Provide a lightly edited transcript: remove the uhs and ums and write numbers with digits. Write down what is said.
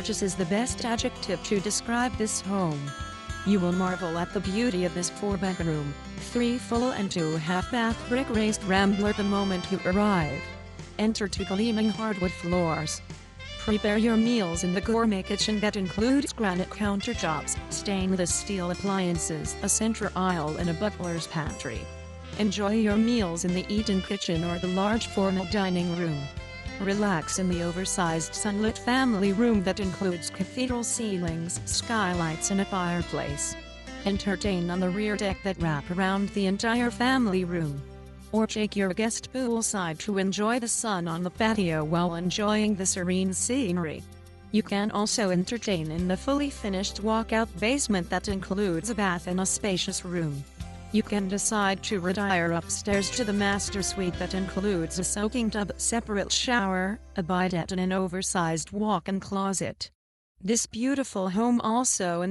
gorgeous is the best adjective to describe this home. You will marvel at the beauty of this 4-bedroom, 3 full and 2 half-bath brick-raised rambler the moment you arrive. Enter to gleaming hardwood floors. Prepare your meals in the gourmet kitchen that includes granite countertops, stainless steel appliances, a center aisle and a butler's pantry. Enjoy your meals in the eat-in kitchen or the large formal dining room. Relax in the oversized sunlit family room that includes cathedral ceilings, skylights and a fireplace. Entertain on the rear deck that wrap around the entire family room. Or take your guest poolside to enjoy the sun on the patio while enjoying the serene scenery. You can also entertain in the fully finished walkout basement that includes a bath and a spacious room. You can decide to retire upstairs to the master suite that includes a soaking tub, separate shower, a bidet and an oversized walk-in closet. This beautiful home also